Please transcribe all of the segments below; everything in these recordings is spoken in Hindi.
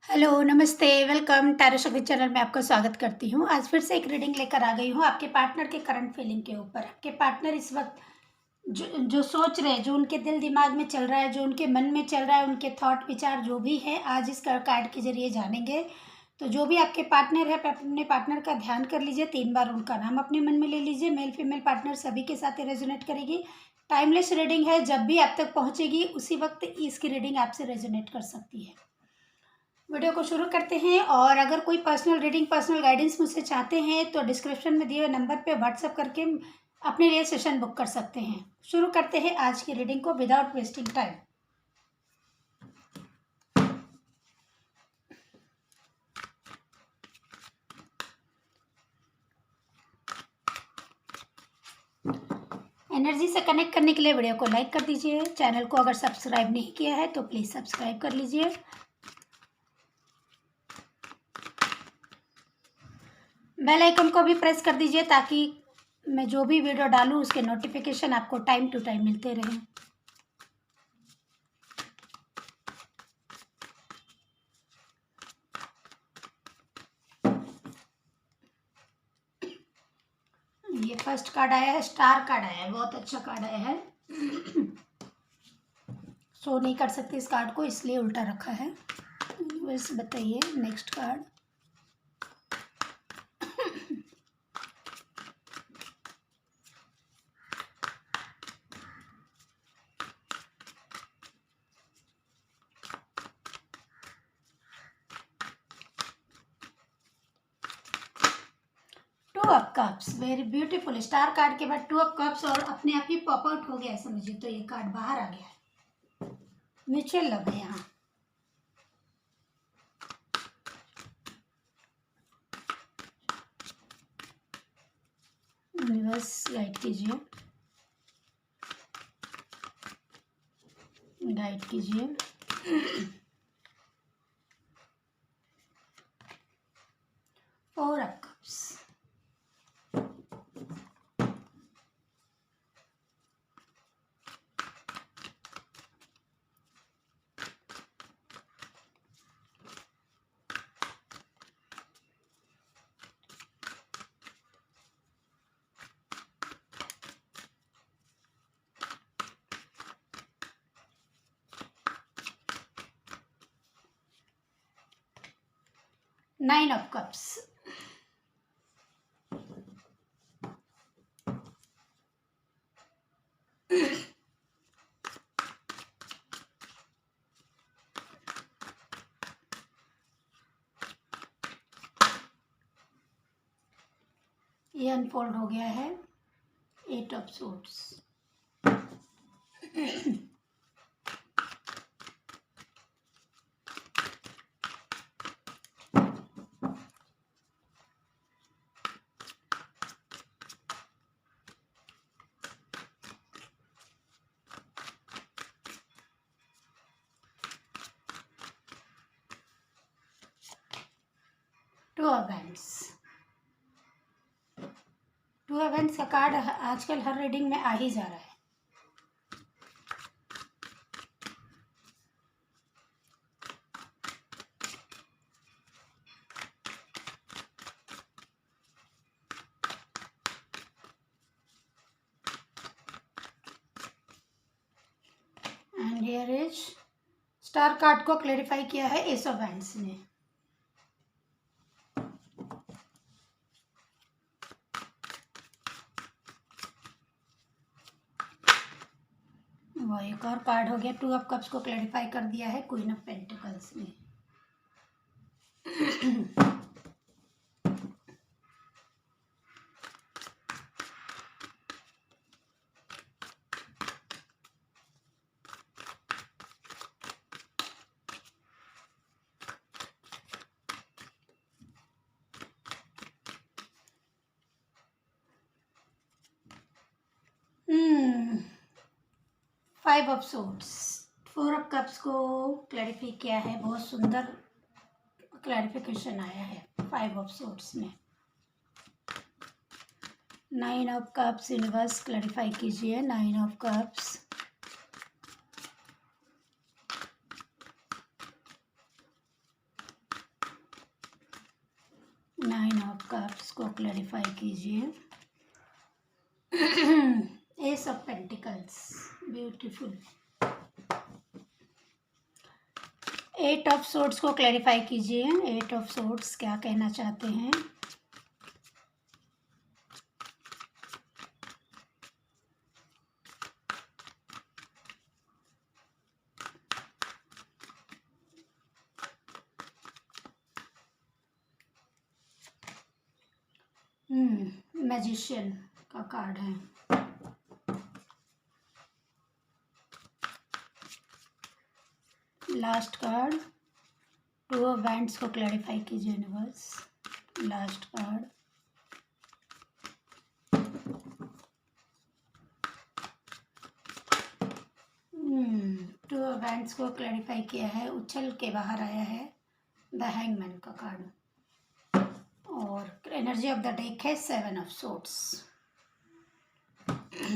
हेलो, नमस्ते, वेलकम टैरो शक्ति चैनल में आपका स्वागत करती हूँ। आज फिर से एक रीडिंग लेकर आ गई हूँ आपके पार्टनर के करंट फीलिंग के ऊपर। आपके पार्टनर इस वक्त जो जो सोच रहे हैं, जो उनके दिल दिमाग में चल रहा है, जो उनके मन में चल रहा है, उनके थॉट विचार जो भी है, आज इस कार्ड के जरिए जानेंगे। तो जो भी आपके पार्टनर है, अपने पार्टनर का ध्यान कर लीजिए, 3 बार उनका नाम अपने मन में ले लीजिए। मेल फीमेल पार्टनर सभी के साथ रेजोनेट करेगी। टाइमलेस रीडिंग है, जब भी आप तक पहुँचेगी उसी वक्त इसकी रीडिंग आपसे रेजोनेट कर सकती है। वीडियो को शुरू करते हैं। और अगर कोई पर्सनल रीडिंग, पर्सनल गाइडेंस मुझसे चाहते हैं तो डिस्क्रिप्शन में दिए हुए नंबर पे व्हाट्सएप करके अपने लिए सेशन बुक कर सकते हैं। शुरू करते हैं आज की रीडिंग को विदाउट वेस्टिंग टाइम। एनर्जी से कनेक्ट करने के लिए वीडियो को लाइक कर दीजिए। चैनल को अगर सब्सक्राइब नहीं किया है तो प्लीज़ सब्सक्राइब कर लीजिए। बेल आइकन को भी प्रेस कर दीजिए ताकि मैं जो भी वीडियो डालूं उसके नोटिफिकेशन आपको टाइम टू टाइम मिलते रहें। ये फर्स्ट कार्ड आया है, स्टार कार्ड आया है, बहुत अच्छा कार्ड आया है। शो नहीं कर सकती इस कार्ड को, इसलिए उल्टा रखा है। बस बताइए next card. To of cups, very beautiful. Star card के बाद टू ऑफ कप्स और अपने आप ही पॉप आउट हो गया है, समझिए। तो ये कार्ड बाहर आ गया है। म्यूचुअल लव है यहाँ। यूनिवर्स गाइड कीजिए, गाइड कीजिए। Four of cups, nine of cups. ये अनफोल्ड हो गया है, eight of swords. Two of hands. Two of hands का कार्ड आजकल हर रीडिंग में आ ही जा रहा है। And here is star card को क्लेरिफाई किया है एस ऑफ हैंड्स ने। वो एक और कार्ड हो गया, टू ऑफ कप्स को क्लैरिफाई कर दिया है क्वीन ऑफ पेंटिकल्स ने। Five of swords, four of cups को क्लैरिफाई किया है, बहुत सुंदर क्लैरिफिकेशन आया है फाइव ऑफ सोर्ड्स में। Nine of cups, universe clarify कीजिए। Nine of cups, nine of cups को क्लैरिफाई कीजिए। Ace of pentacles, beautiful. Eight of swords को क्लैरिफाई कीजिए। एट ऑफ सोर्ड्स क्या कहना चाहते हैं? मैजिशियन का कार्ड है। Last card two of wands को क्लैरिफाई कीजिए universe. Last card two of wands को क्लैरिफाई किया है, उछल के बाहर आया है द हैंगमैन का कार्ड। और एनर्जी ऑफ द डेक है seven of swords.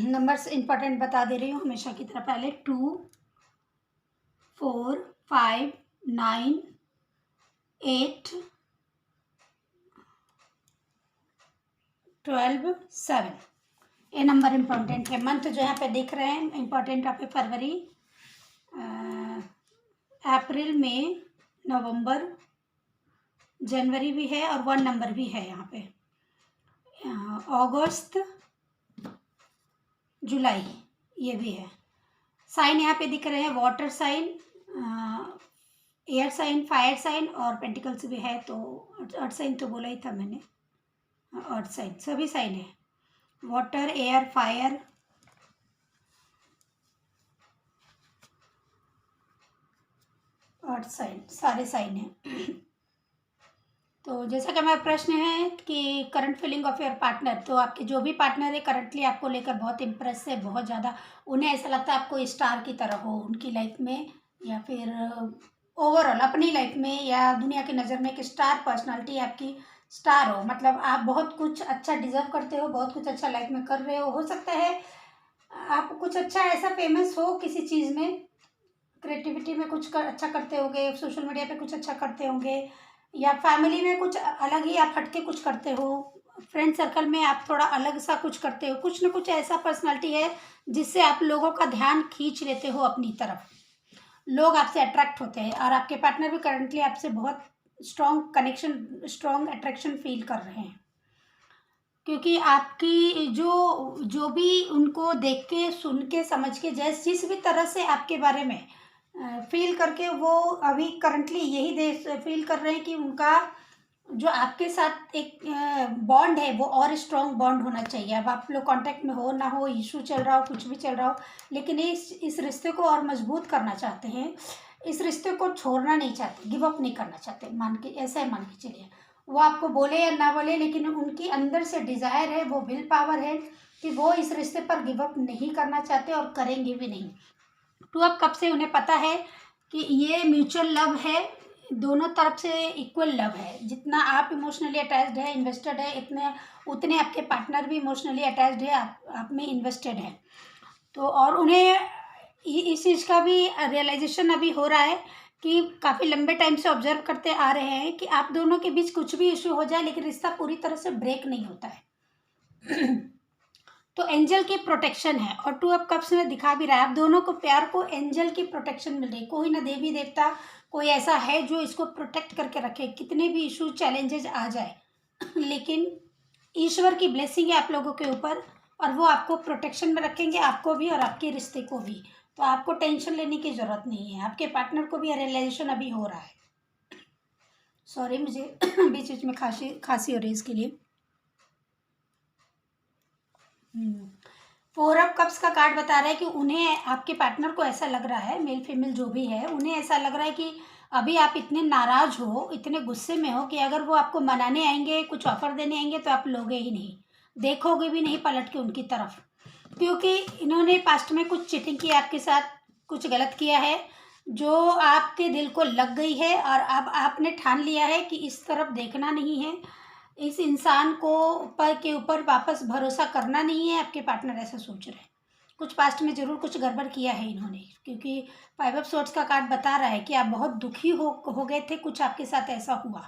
Numbers important बता दे रही हूँ हमेशा की तरह। पहले 2, 4, 5, 9, 8, 12, 7 ये नंबर इम्पोर्टेंट है। मंथ जो यहाँ पे देख रहे हैं इम्पोर्टेंट आप फरवरी, अप्रैल, मई, नवंबर, जनवरी भी है और 1 नंबर भी है यहाँ पे। अगस्त, जुलाई ये भी है। साइन यहाँ पे दिख रहे हैं water sign, air sign, fire sign और पेंटिकल्स भी है। तो अर्थ साइन तो बोला ही था मैंने, अर्थ साइन सभी साइन है। Water, air, fire, earth sign सारे साइन है। तो जैसा कि हमारा प्रश्न है कि current feeling of your partner, तो आपके जो भी पार्टनर है करंटली आपको लेकर बहुत इम्प्रेस है, बहुत ज़्यादा उन्हें ऐसा लगता है आपको स्टार की तरह हो उनकी लाइफ में, या फिर ओवरऑल अपनी लाइफ में या दुनिया की नज़र में एक स्टार पर्सनालिटी आपकी स्टार हो। मतलब आप बहुत कुछ अच्छा डिजर्व करते हो, बहुत कुछ अच्छा लाइफ में कर रहे हो सकता है आप कुछ अच्छा ऐसा फेमस हो किसी चीज़ में, क्रिएटिविटी में कुछ अच्छा करते होंगे, सोशल मीडिया पे कुछ अच्छा करते होंगे, या फैमिली में कुछ अलग ही आप हटके कुछ करते हो, फ्रेंड सर्कल में आप थोड़ा अलग सा कुछ करते हो, कुछ ना कुछ ऐसा पर्सनालिटी है जिससे आप लोगों का ध्यान खींच लेते हो अपनी तरफ, लोग आपसे अट्रैक्ट होते हैं। और आपके पार्टनर भी करंटली आपसे बहुत strong connection, strong attraction feel कर रहे हैं, क्योंकि आपकी जो भी उनको देख के, सुन के, समझ के, जिस भी तरह से आपके बारे में फील करके वो अभी करंटली यही फील कर रहे हैं कि उनका जो आपके साथ एक बॉन्ड है वो और स्ट्रॉन्ग बॉन्ड होना चाहिए। अब आप लोग कांटेक्ट में हो ना हो, इशू चल रहा हो, कुछ भी चल रहा हो, लेकिन इस रिश्ते को और मजबूत करना चाहते हैं, इस रिश्ते को छोड़ना नहीं चाहते, गिव अप नहीं करना चाहते। मान के ऐसा है, मान के चलिए वो आपको बोले या ना बोले, लेकिन उनकी अंदर से डिज़ायर है, वो विल पावर है कि वो इस रिश्ते पर गिव अप नहीं करना चाहते और करेंगे भी नहीं। टू ऑफ कप से उन्हें पता है कि ये म्यूचुअल लव है, दोनों तरफ से इक्वल लव है। जितना आप इमोशनली अटैच्ड है, इन्वेस्टेड है, उतने आपके पार्टनर भी इमोशनली अटैच्ड है, आप में इन्वेस्टेड है। तो और उन्हें इस चीज़ का भी रियलाइजेशन अभी हो रहा है कि काफ़ी लंबे टाइम से ऑब्जर्व करते आ रहे हैं कि आप दोनों के बीच कुछ भी इशू हो जाए लेकिन रिश्ता पूरी तरह से ब्रेक नहीं होता है। तो एंजल की प्रोटेक्शन है और टू ऑफ कप्स में दिखा भी रहा है आप दोनों को प्यार को एंजल की प्रोटेक्शन मिल रही है। कोई ना देवी देवता कोई ऐसा है जो इसको प्रोटेक्ट करके रखे, कितने भी इशू चैलेंजेस आ जाए लेकिन ईश्वर की ब्लेसिंग है आप लोगों के ऊपर और वो आपको प्रोटेक्शन में रखेंगे, आपको भी और आपके रिश्ते को भी। तो आपको टेंशन लेने की ज़रूरत नहीं है। आपके पार्टनर को भी रियलाइजेशन अभी हो रहा है। सॉरी, मुझे बीच बीच में खांसी हो रही है, इसके लिए। 4 ऑफ कप्स का कार्ड बता रहा है कि उन्हें, आपके पार्टनर को ऐसा लग रहा है, मेल फीमेल जो भी है, उन्हें ऐसा लग रहा है कि अभी आप इतने नाराज हो, इतने गुस्से में हो कि अगर वो आपको मनाने आएंगे, कुछ ऑफर देने आएंगे तो आप लोगे ही नहीं, देखोगे भी नहीं पलट के उनकी तरफ, क्योंकि इन्होंने पास्ट में कुछ चीटिंग की आपके साथ, कुछ गलत किया है जो आपके दिल को लग गई है और अब आपने ठान लिया है कि इस तरफ देखना नहीं है, इस इंसान को के ऊपर वापस भरोसा करना नहीं है। आपके पार्टनर ऐसा सोच रहे हैं, कुछ पास्ट में ज़रूर कुछ गड़बड़ किया है इन्होंने, क्योंकि 5 ऑफ सोर्ड्स का कार्ड बता रहा है कि आप बहुत दुखी हो गए थे, कुछ आपके साथ ऐसा हुआ।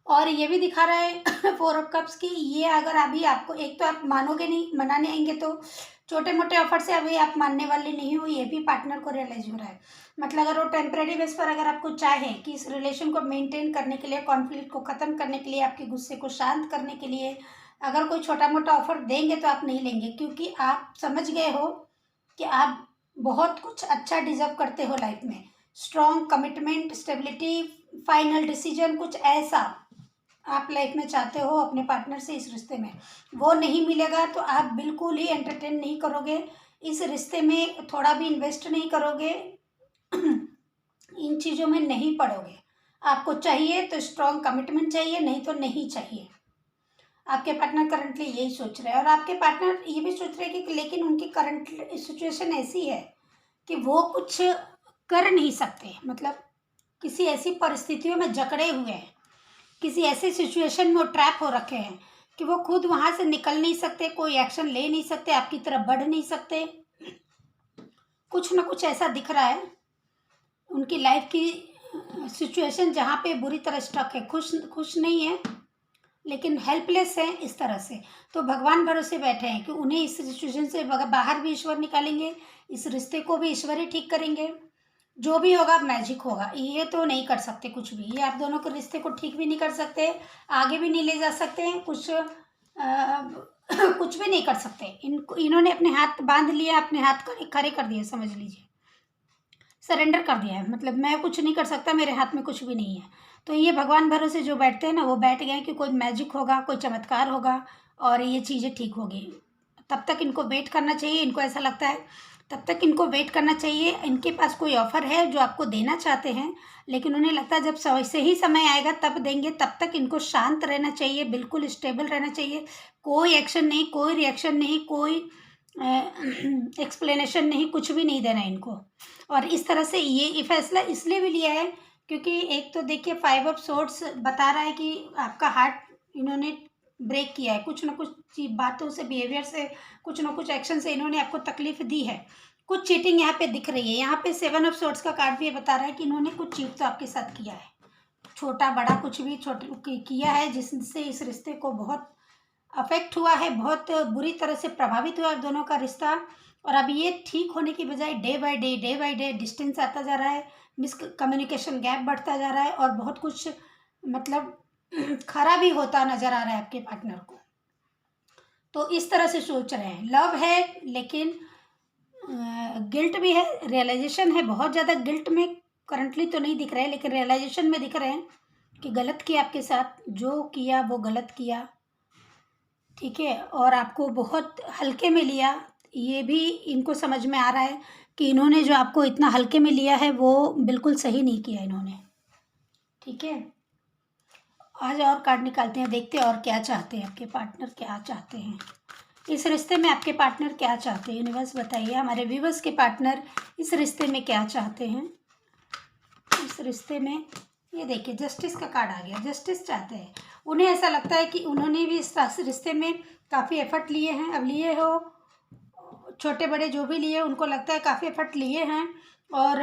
और ये भी दिखा रहा है फोर ऑफ कप्स की, ये अगर अभी आपको, एक तो आप मानोगे नहीं, मनाने आएंगे तो छोटे मोटे ऑफर से अभी आप मानने वाले नहीं हो, ये भी पार्टनर को रियलाइज हो रहा है। मतलब अगर वो टेम्परेरी बेस पर अगर आपको चाहे कि इस रिलेशन को मेंटेन करने के लिए, कॉन्फ्लिक्ट को ख़त्म करने के लिए, आपके गुस्से को शांत करने के लिए अगर कोई छोटा मोटा ऑफर देंगे तो आप नहीं लेंगे, क्योंकि आप समझ गए हो कि आप बहुत कुछ अच्छा डिजर्व करते हो लाइफ में। Strong commitment, stability, final decision, कुछ ऐसा आप लाइफ में चाहते हो अपने पार्टनर से इस रिश्ते में, वो नहीं मिलेगा तो आप बिल्कुल ही एंटरटेन नहीं करोगे इस रिश्ते में, थोड़ा भी इन्वेस्ट नहीं करोगे इन चीज़ों में नहीं पड़ोगे। आपको चाहिए तो स्ट्रॉन्ग कमिटमेंट चाहिए, नहीं तो नहीं चाहिए। आपके पार्टनर करंटली यही सोच रहे हैं, और आपके पार्टनर ये भी सोच रहे हैं कि लेकिन उनकी करंट सिचुएशन ऐसी है कि वो कुछ कर नहीं सकते, मतलब किसी ऐसी परिस्थितियों में जकड़े हुए हैं, किसी ऐसे सिचुएशन में वो ट्रैप हो रखे हैं कि वो खुद वहाँ से निकल नहीं सकते, कोई एक्शन ले नहीं सकते, आपकी तरफ बढ़ नहीं सकते। कुछ ना कुछ ऐसा दिख रहा है उनकी लाइफ की सिचुएशन जहाँ पे बुरी तरह स्टक है, खुश नहीं है, लेकिन हेल्पलेस है इस तरह से। तो भगवान भरोसे बैठे हैं कि उन्हें इस सिचुएशन से बाहर भी ईश्वर निकालेंगे, इस रिश्ते को भी ईश्वर ही ठीक करेंगे। जो भी होगा मैजिक होगा, ये तो नहीं कर सकते कुछ भी, ये आप दोनों के रिश्ते को ठीक भी नहीं कर सकते, आगे भी नहीं ले जा सकते हैं, कुछ कुछ भी नहीं कर सकते। इन्होंने अपने हाथ बांध लिया, अपने हाथ खड़े कर दिए, समझ लीजिए सरेंडर कर दिया है, मतलब मैं कुछ नहीं कर सकता, मेरे हाथ में कुछ भी नहीं है। तो ये भगवान भरोसे जो बैठते हैं ना, वो बैठ गए कि कोई मैजिक होगा, कोई चमत्कार होगा और ये चीज़ें ठीक होगी। तब तक इनको वेट करना चाहिए, इनको ऐसा लगता है तब तक इनको वेट करना चाहिए। इनके पास कोई ऑफ़र है जो आपको देना चाहते हैं, लेकिन उन्हें लगता है जब सही समय आएगा तब देंगे। तब तक इनको शांत रहना चाहिए, बिल्कुल स्टेबल रहना चाहिए, कोई एक्शन नहीं, कोई रिएक्शन नहीं, कोई एक्सप्लेनेशन नहीं, कुछ भी नहीं देना इनको। और इस तरह से ये फैसला इसलिए भी लिया है क्योंकि एक तो देखिए 5 ऑफ सोर्ड्स बता रहा है कि आपका हार्ट इन्होंने ब्रेक किया है, कुछ ना कुछ बातों से, बिहेवियर से, कुछ ना कुछ एक्शन से इन्होंने आपको तकलीफ दी है, कुछ चीटिंग यहाँ पे दिख रही है। यहाँ पे 7 ऑफ सोर्ड्स का कार्ड भी ये बता रहा है कि इन्होंने कुछ चीट तो आपके साथ किया है, छोटा बड़ा कुछ भी किया है, जिससे इस रिश्ते को बहुत अफेक्ट हुआ है, बहुत बुरी तरह से प्रभावित हुआ है दोनों का रिश्ता। और अब ये ठीक होने की बजाय डे बाय डे डिस्टेंस आता जा रहा है, मिसकम्युनिकेशन गैप बढ़ता जा रहा है, और बहुत कुछ मतलब खराब ही होता नजर आ रहा है आपके पार्टनर को। तो इस तरह से सोच रहे हैं, लव है लेकिन गिल्ट भी है, रियलाइजेशन है, बहुत ज़्यादा गिल्ट में करंटली तो नहीं दिख रहे हैं, लेकिन रियलाइजेशन में दिख रहे हैं कि गलत किया आपके साथ, जो किया वो गलत किया, ठीक है, और आपको बहुत हल्के में लिया। ये भी इनको समझ में आ रहा है कि इन्होंने जो आपको इतना हल्के में लिया है वो बिल्कुल सही नहीं किया इन्होंने, ठीक है। आज और कार्ड निकालते हैं, देखते हैं और क्या चाहते हैं आपके पार्टनर, क्या चाहते हैं इस रिश्ते में, आपके पार्टनर क्या चाहते हैं। यूनिवर्स बताइए हमारे व्यूवर्स के पार्टनर इस रिश्ते में क्या चाहते हैं, इस रिश्ते में। ये देखिए जस्टिस का कार्ड आ गया, जस्टिस चाहते हैं। उन्हें ऐसा लगता है कि उन्होंने भी इस रिश्ते में काफ़ी एफर्ट लिए हैं, अब लिए हो छोटे बड़े जो भी लिए, उनको लगता है काफ़ी एफर्ट लिए हैं, और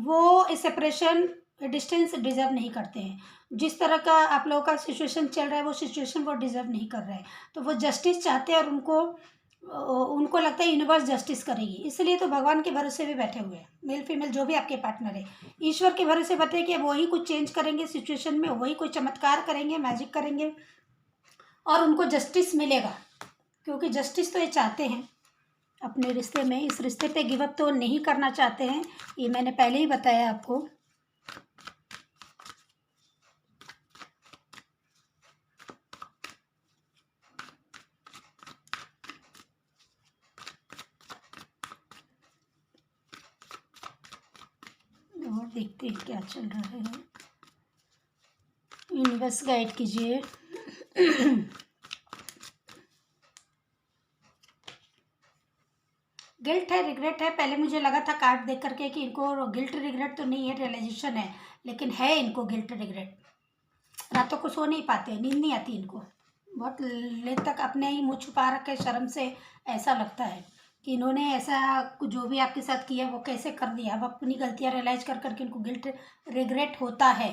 वो सेपरेशन डिस्टेंस डिज़र्व नहीं करते हैं। जिस तरह का आप लोगों का सिचुएशन चल रहा है वो सिचुएशन वो डिज़र्व नहीं कर रहे हैं, तो वो जस्टिस चाहते हैं, और उनको लगता है यूनिवर्स जस्टिस करेगी, इसलिए तो भगवान के भरोसे भी बैठे हुए हैं। मेल फीमेल जो भी आपके पार्टनर है, ईश्वर के भरोसे बैठे कि वही कुछ चेंज करेंगे सिचुएशन में, वही कोई चमत्कार करेंगे, मैजिक करेंगे, और उनको जस्टिस मिलेगा, क्योंकि जस्टिस तो ये चाहते हैं अपने रिश्ते में। इस रिश्ते पे गिव अप तो नहीं करना चाहते हैं, ये मैंने पहले ही बताया आपको। और देखते हैं क्या चल रहा है, यूनिवर्स गाइड कीजिए। गिल्ट है, रिग्रेट है, पहले मुझे लगा था कार्ड देख करके कि इनको गिल्ट रिग्रेट तो नहीं है, रियलाइजेशन है, लेकिन है इनको गिल्ट रिग्रेट। रातों को सो नहीं पाते, नींद नहीं आती इनको, बहुत लेट तक अपने ही मुँह छुपा रखे शर्म से। ऐसा लगता है कि इन्होंने ऐसा जो भी आपके साथ किया वो कैसे कर दिया, अब अपनी गलतियाँ रियलाइज कर करके इनको गिल्ट रिग्रेट होता है।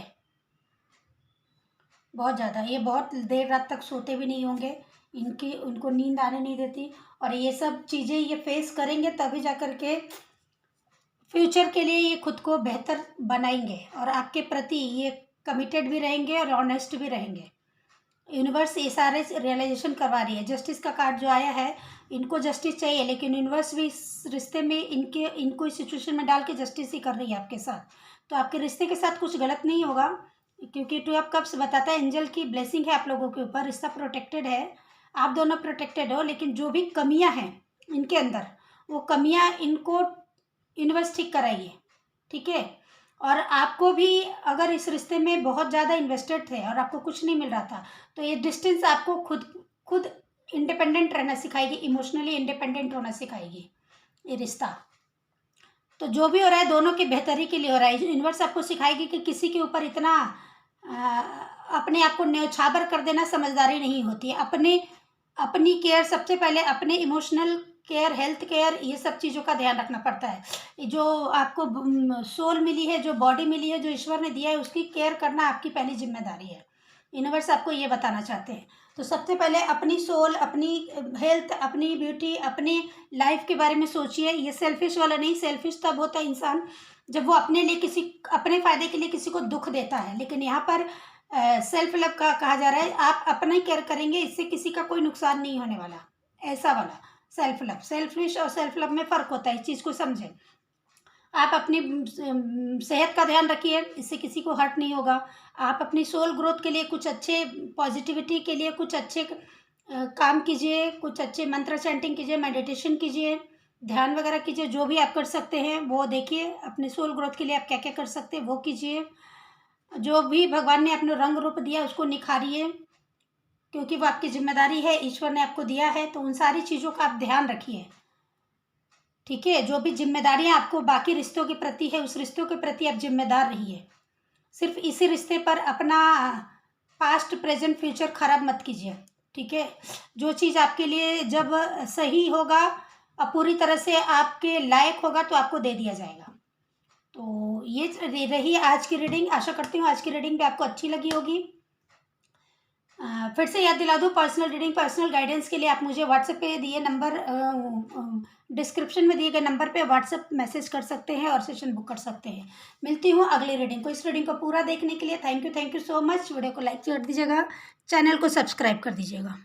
बहुत ज़्यादा। ये बहुत देर रात तक सोते भी नहीं होंगे, उनको नींद आने नहीं देती, और ये सब चीज़ें ये फेस करेंगे तभी जा कर के फ्यूचर के लिए ये खुद को बेहतर बनाएंगे, और आपके प्रति ये कमिटेड भी रहेंगे और ऑनेस्ट भी रहेंगे। यूनिवर्स ये सारे रियलाइजेशन करवा रही है। जस्टिस का कार्ड जो आया है, इनको जस्टिस चाहिए, लेकिन यूनिवर्स भी इस रिश्ते में इनको इस सिचुएशन में डाल के जस्टिस ही कर रही है आपके साथ। तो आपके रिश्ते के साथ कुछ गलत नहीं होगा, क्योंकि 2 ऑफ कप्स बताता है एंजल की ब्लेसिंग है आप लोगों के ऊपर, रिश्ता प्रोटेक्टेड है, आप दोनों प्रोटेक्टेड हो। लेकिन जो भी कमियां हैं इनके अंदर, वो कमियां इनको यूनिवर्स ठीक कराइए, ठीक है। और आपको भी अगर इस रिश्ते में बहुत ज़्यादा इन्वेस्टेड थे और आपको कुछ नहीं मिल रहा था, तो ये डिस्टेंस आपको खुद खुद इंडिपेंडेंट रहना सिखाएगी, इमोशनली इंडिपेंडेंट होना सिखाएगी ये रिश्ता। तो जो भी हो रहा है दोनों की बेहतरी के लिए हो रहा है। यूनिवर्स आपको सिखाएगी कि किसी के ऊपर इतना अपने आप को न्यौछावर कर देना समझदारी नहीं होती है। अपनी केयर सबसे पहले, अपने इमोशनल केयर, हेल्थ केयर, ये सब चीज़ों का ध्यान रखना पड़ता है। जो आपको सोल मिली है, जो बॉडी मिली है, जो ईश्वर ने दिया है, उसकी केयर करना आपकी पहली जिम्मेदारी है। यूनिवर्स आपको ये बताना चाहते हैं। तो सबसे पहले अपनी सोल, अपनी हेल्थ, अपनी ब्यूटी, अपनी लाइफ के बारे में सोचिए। ये सेल्फिश वाला नहीं, सेल्फिश तब होता है इंसान जब वो अपने लिए अपने फ़ायदे के लिए किसी को दुख देता है। लेकिन यहाँ पर सेल्फ लव का कहा जा रहा है, आप अपना ही केयर करेंगे, इससे किसी का कोई नुकसान नहीं होने वाला, ऐसा वाला सेल्फ लव। सेल्फिश और सेल्फ लव में फ़र्क होता है, इस चीज़ को समझें। आप अपनी सेहत का ध्यान रखिए, इससे किसी को हर्ट नहीं होगा। आप अपनी सोल ग्रोथ के लिए कुछ अच्छे, पॉजिटिविटी के लिए कुछ अच्छे काम कीजिए, कुछ अच्छे मंत्र चैंटिंग कीजिए, मेडिटेशन कीजिए, ध्यान वगैरह कीजिए, जो भी आप कर सकते हैं वो देखिए। अपने सोल ग्रोथ के लिए आप क्या क्या कर सकते हैं वो कीजिए। जो भी भगवान ने अपना रंग रूप दिया उसको निखारिए, क्योंकि वो आपकी जिम्मेदारी है, ईश्वर ने आपको दिया है। तो उन सारी चीज़ों का आप ध्यान रखिए, ठीक है। जो भी जिम्मेदारियां आपको बाकी रिश्तों के प्रति है, उस रिश्तों के प्रति आप जिम्मेदार रहिए। सिर्फ इसी रिश्ते पर अपना पास्ट, प्रेजेंट, फ्यूचर खराब मत कीजिए, ठीक है। जो चीज़ आपके लिए जब सही होगा और पूरी तरह से आपके लायक होगा तो आपको दे दिया जाएगा। तो ये रही आज की रीडिंग। आशा करती हूँ आज की रीडिंग भी आपको अच्छी लगी होगी। फिर से याद दिला दूँ, पर्सनल रीडिंग, पर्सनल गाइडेंस के लिए आप मुझे व्हाट्सएप पे दिए नंबर, डिस्क्रिप्शन में दिए गए नंबर पे व्हाट्सएप मैसेज कर सकते हैं और सेशन बुक कर सकते हैं। मिलती हूँ अगली रीडिंग को। इस रीडिंग को पूरा देखने के लिए thank you so much. Video को लाइक कर दीजिएगा, चैनल को सब्सक्राइब कर दीजिएगा।